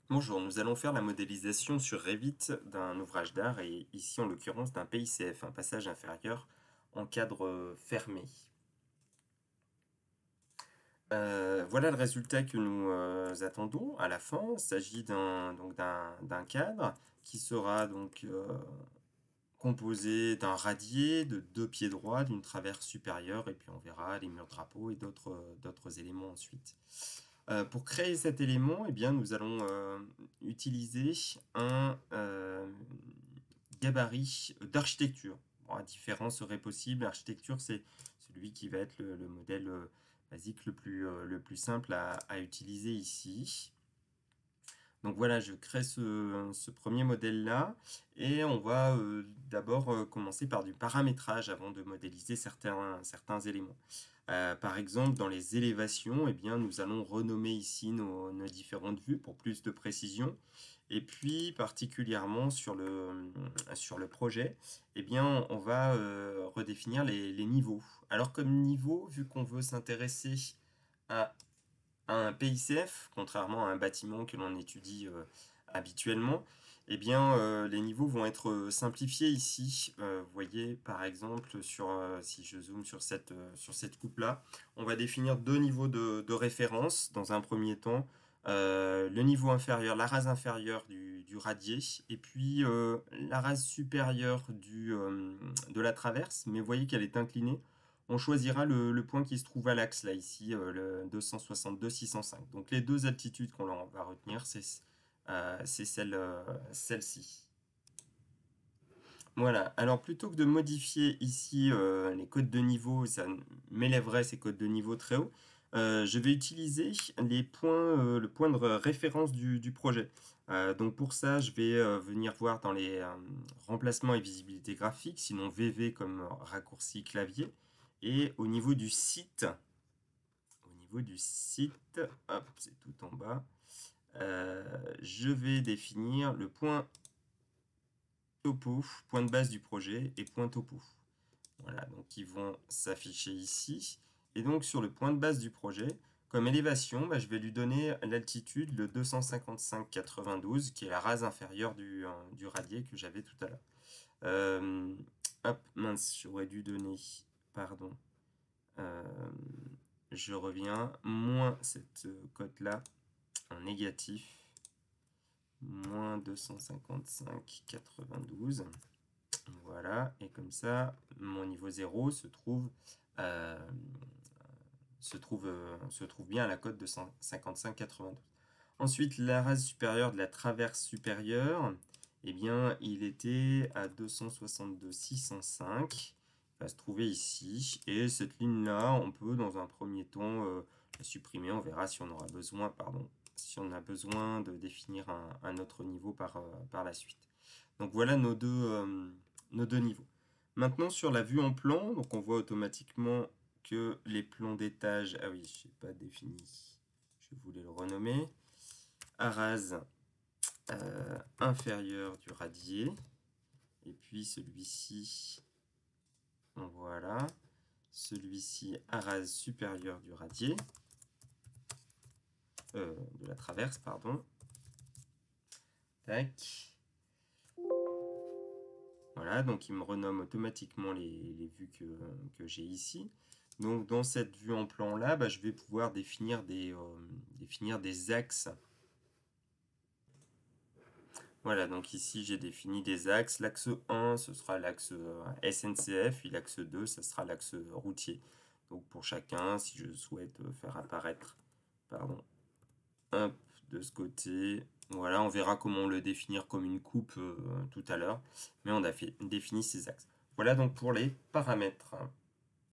Bonjour, nous allons faire la modélisation sur Revit d'un ouvrage d'art et ici en l'occurrence d'un PICF, un passage inférieur en cadre fermé. Voilà le résultat que nous attendons à la fin. Il s'agit d'un cadre qui sera composé d'un radier, de deux pieds droits, d'une traverse supérieure et puis on verra les murs drapeaux et d'autres éléments ensuite. Pour créer cet élément, eh bien, nous allons utiliser un gabarit d'architecture. Bon, la différence serait possible. L'architecture, c'est celui qui va être le modèle basique le plus simple à utiliser ici. Donc voilà, je crée ce premier modèle-là et on va d'abord commencer par du paramétrage avant de modéliser certains éléments. Par exemple, dans les élévations, eh bien, nous allons renommer ici nos différentes vues pour plus de précision. Et puis, particulièrement sur le projet, eh bien, on va redéfinir les niveaux. Alors, comme niveau, vu qu'on veut s'intéresser à un PICF, contrairement à un bâtiment que l'on étudie habituellement, eh bien, les niveaux vont être simplifiés ici. Vous voyez, par exemple, si je zoome sur cette coupe-là, on va définir deux niveaux de référence dans un premier temps. Le niveau inférieur, la rase inférieure du radier, et puis la rase supérieure de la traverse, mais vous voyez qu'elle est inclinée. On choisira le point qui se trouve à l'axe, là, ici, le 262-605. Donc les deux altitudes qu'on va retenir, c'est celle-ci. Voilà, alors plutôt que de modifier ici les codes de niveau, ça m'élèverait ces codes de niveau très haut, je vais utiliser le point de référence du projet. Donc pour ça, je vais venir voir dans les remplacements et visibilité graphique, sinon VV comme raccourci clavier. Et au niveau du site, hop, c'est tout en bas, je vais définir le point topo, point de base du projet et point topo. Voilà, donc ils vont s'afficher ici. Et donc sur le point de base du projet, comme élévation, je vais lui donner l'altitude, le 255,92, qui est la rase inférieure du radier que j'avais tout à l'heure. Hop, mince, j'aurais dû donner, pardon, euh, je reviens, moins cette cote-là en négatif, moins 255,92. Voilà, et comme ça, mon niveau 0 euh, se trouve bien à la cote de 155,92. Ensuite, la rase supérieure de la traverse supérieure, eh bien, il était à 262,605. Il va se trouver ici. Et cette ligne-là, on peut, dans un premier temps, la supprimer. On verra si on aura besoin, pardon, si on a besoin de définir un autre niveau par la suite. Donc voilà nos deux niveaux. Maintenant, sur la vue en plan, donc on voit automatiquement que les plans d'étage, ah oui, je n'ai pas défini, je voulais le renommer, Arase inférieur du radier, et puis celui-ci, voilà, celui-ci Arase supérieur du radier, de la traverse, pardon, tac. Voilà, donc il me renomme automatiquement les vues que j'ai ici. Donc dans cette vue en plan là, je vais pouvoir définir des axes. Voilà, donc ici j'ai défini des axes. L'axe 1, ce sera l'axe SNCF, et l'axe 2, ce sera l'axe routier. Donc pour chacun, si je souhaite faire apparaître, pardon, hop, de ce côté, voilà, on verra comment le définir comme une coupe tout à l'heure, mais on a défini ces axes. Voilà donc pour les paramètres.